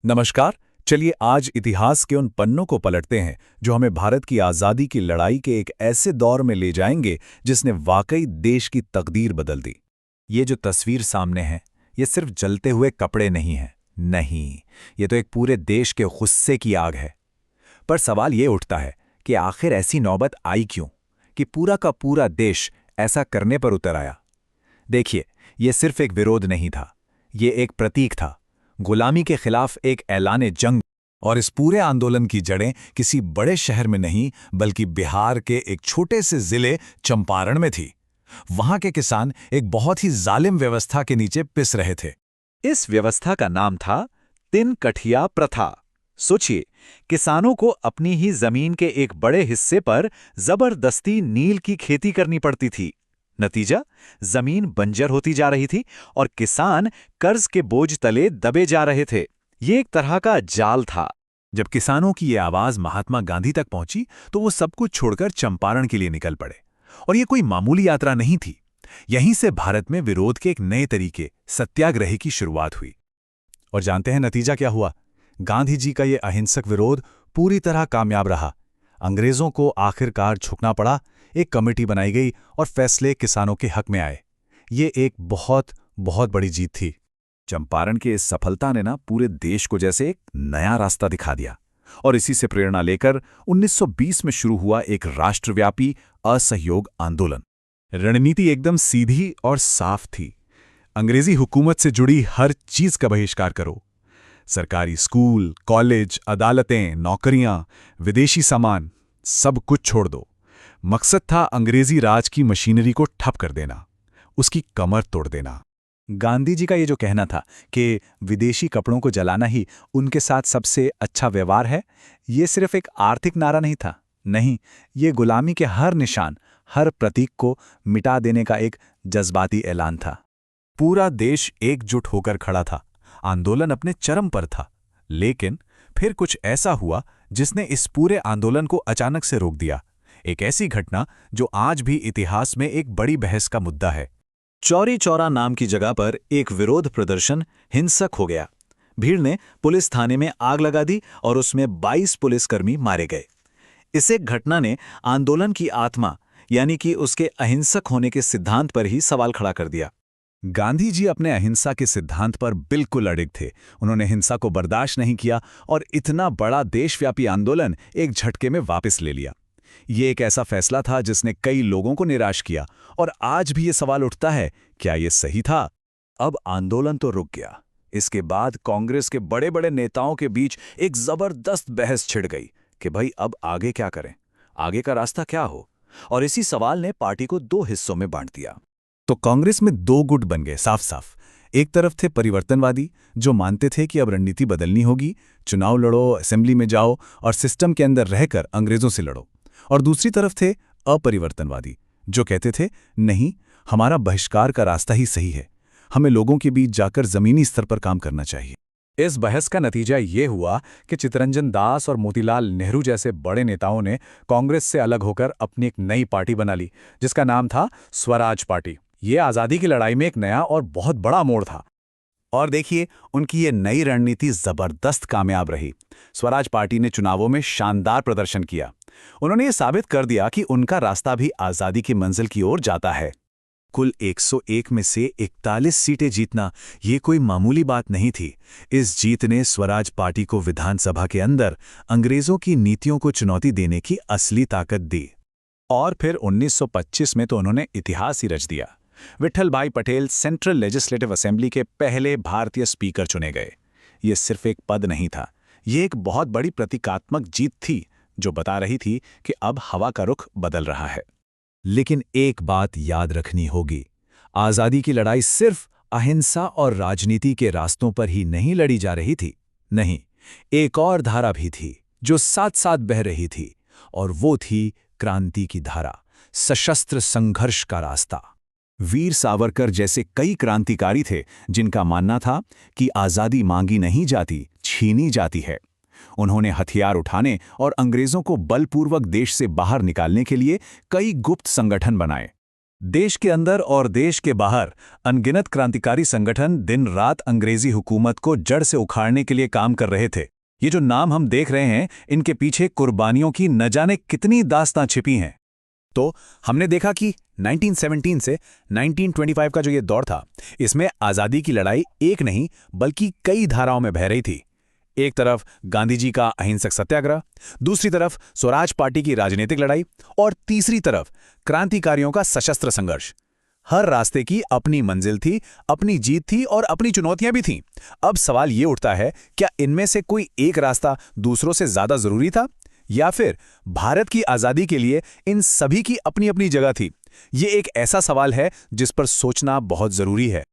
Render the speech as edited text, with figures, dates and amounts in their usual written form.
नमस्कार। चलिए आज इतिहास के उन पन्नों को पलटते हैं जो हमें भारत की आज़ादी की लड़ाई के एक ऐसे दौर में ले जाएंगे जिसने वाकई देश की तकदीर बदल दी। ये जो तस्वीर सामने है, ये सिर्फ जलते हुए कपड़े नहीं हैं। नहीं, ये तो एक पूरे देश के गुस्से की आग है। पर सवाल ये उठता है कि आखिर ऐसी नौबत आई क्यों कि पूरा का पूरा देश ऐसा करने पर उतर आया। देखिए, ये सिर्फ एक विरोध नहीं था, ये एक प्रतीक था, गुलामी के खिलाफ एक ऐलान जंग। और इस पूरे आंदोलन की जड़ें किसी बड़े शहर में नहीं बल्कि बिहार के एक छोटे से जिले चंपारण में थी। वहां के किसान एक बहुत ही जालिम व्यवस्था के नीचे पिस रहे थे। इस व्यवस्था का नाम था तिन कठिया प्रथा। सोचिए, किसानों को अपनी ही जमीन के एक बड़े हिस्से पर जबरदस्ती नील की खेती करनी पड़ती थी। नतीजा, जमीन बंजर होती जा रही थी और किसान कर्ज के बोझ तले दबे जा रहे थे। ये एक तरह का जाल था। जब किसानों की ये आवाज महात्मा गांधी तक पहुंची तो वो सब कुछ छोड़कर चंपारण के लिए निकल पड़े। और ये कोई मामूली यात्रा नहीं थी। यहीं से भारत में विरोध के एक नए तरीके, सत्याग्रह की शुरुआत हुई। और जानते हैं नतीजा क्या हुआ? गांधी जी का ये अहिंसक विरोध पूरी तरह कामयाब रहा। अंग्रेजों को आखिरकार झुकना पड़ा, एक कमेटी बनाई गई और फैसले किसानों के हक में आए। ये एक बहुत बहुत बड़ी जीत थी। चंपारण की इस सफलता ने पूरे देश को जैसे एक नया रास्ता दिखा दिया। और इसी से प्रेरणा लेकर 1920 में शुरू हुआ एक राष्ट्रव्यापी असहयोग आंदोलन। रणनीति एकदम सीधी और साफ थी। अंग्रेजी हुकूमत से जुड़ी हर चीज का बहिष्कार करो। सरकारी स्कूल, कॉलेज, अदालतें, नौकरियां, विदेशी सामान, सब कुछ छोड़ दो। मकसद था अंग्रेजी राज की मशीनरी को ठप कर देना, उसकी कमर तोड़ देना। गांधी जी का ये जो कहना था कि विदेशी कपड़ों को जलाना ही उनके साथ सबसे अच्छा व्यवहार है, ये सिर्फ एक आर्थिक नारा नहीं था। नहीं, ये गुलामी के हर निशान, हर प्रतीक को मिटा देने का एक जज्बाती ऐलान था। पूरा देश एकजुट होकर खड़ा था। आंदोलन अपने चरम पर था। लेकिन फिर कुछ ऐसा हुआ जिसने इस पूरे आंदोलन को अचानक से रोक दिया। एक ऐसी घटना जो आज भी इतिहास में एक बड़ी बहस का मुद्दा है। चौरी चौरा नाम की जगह पर एक विरोध प्रदर्शन हिंसक हो गया। भीड़ ने पुलिस थाने में आग लगा दी और उसमें 22 पुलिसकर्मी मारे गए। इस एक घटना ने आंदोलन की आत्मा, यानी कि उसके अहिंसक होने के सिद्धांत पर ही सवाल खड़ा कर दिया। गांधी जी अपने अहिंसा के सिद्धांत पर बिल्कुल अडिग थे। उन्होंने हिंसा को बर्दाश्त नहीं किया और इतना बड़ा देशव्यापी आंदोलन एक झटके में वापस ले लिया। ये एक ऐसा फैसला था जिसने कई लोगों को निराश किया। और आज भी ये सवाल उठता है, क्या ये सही था? अब आंदोलन तो रुक गया। इसके बाद कांग्रेस के बड़े बड़े नेताओं के बीच एक जबरदस्त बहस छिड़ गई कि भाई अब आगे क्या करें, आगे का रास्ता क्या हो। और इसी सवाल ने पार्टी को दो हिस्सों में बांट दिया। तो कांग्रेस में दो गुट बन गए साफ साफ। एक तरफ थे परिवर्तनवादी जो मानते थे कि अब रणनीति बदलनी होगी, चुनाव लड़ो, असेंबली में जाओ और सिस्टम के अंदर रहकर अंग्रेजों से लड़ो। और दूसरी तरफ थे अपरिवर्तनवादी जो कहते थे नहीं, हमारा बहिष्कार का रास्ता ही सही है, हमें लोगों के बीच जाकर जमीनी स्तर पर काम करना चाहिए। इस बहस का नतीजा ये हुआ कि चित्तरंजन दास और मोतीलाल नेहरू जैसे बड़े नेताओं ने कांग्रेस से अलग होकर अपनी एक नई पार्टी बना ली जिसका नाम था स्वराज पार्टी। ये आज़ादी की लड़ाई में एक नया और बहुत बड़ा मोड़ था। और देखिए, उनकी ये नई रणनीति जबरदस्त कामयाब रही। स्वराज पार्टी ने चुनावों में शानदार प्रदर्शन किया। उन्होंने ये साबित कर दिया कि उनका रास्ता भी आज़ादी की मंजिल की ओर जाता है। कुल 101 में से 41 सीटें जीतना ये कोई मामूली बात नहीं थी। इस जीत ने स्वराज पार्टी को विधानसभा के अंदर अंग्रेजों की नीतियों को चुनौती देने की असली ताकत दी। और फिर 1925 में तो उन्होंने इतिहास ही रच दिया। विट्ठल भाई पटेल सेंट्रल लेजिस्लेटिव असेंबली के पहले भारतीय स्पीकर चुने गए। ये सिर्फ एक पद नहीं था, ये एक बहुत बड़ी प्रतीकात्मक जीत थी जो बता रही थी कि अब हवा का रुख बदल रहा है। लेकिन एक बात याद रखनी होगी, आज़ादी की लड़ाई सिर्फ अहिंसा और राजनीति के रास्तों पर ही नहीं लड़ी जा रही थी। नहीं, एक और धारा भी थी जो साथ साथ बह रही थी, और वो थी क्रांति की धारा, सशस्त्र संघर्ष का रास्ता। वीर सावरकर जैसे कई क्रांतिकारी थे जिनका मानना था कि आज़ादी मांगी नहीं जाती, छीनी जाती है। उन्होंने हथियार उठाने और अंग्रेजों को बलपूर्वक देश से बाहर निकालने के लिए कई गुप्त संगठन बनाए। देश के अंदर और देश के बाहर अनगिनत क्रांतिकारी संगठन दिन रात अंग्रेजी हुकूमत को जड़ से उखाड़ने के लिए काम कर रहे थे। ये जो नाम हम देख रहे हैं, इनके पीछे कुर्बानियों की न जाने कितनी दास्तां छिपी हैं। तो हमने देखा कि 1917 से 1925 का जो ये दौर था, इसमें आज़ादी की लड़ाई एक नहीं बल्कि कई धाराओं में बह रही थी। एक तरफ गांधी जी का अहिंसक सत्याग्रह, दूसरी तरफ स्वराज पार्टी की राजनीतिक लड़ाई और तीसरी तरफ क्रांतिकारियों का सशस्त्र संघर्ष। हर रास्ते की अपनी मंजिल थी, अपनी जीत थी और अपनी चुनौतियां भी थीं। अब सवाल ये उठता है, क्या इनमें से कोई एक रास्ता दूसरों से ज्यादा जरूरी था, या फिर भारत की आजादी के लिए इन सभी की अपनी अपनी जगह थी? ये एक ऐसा सवाल है जिस पर सोचना बहुत जरूरी है।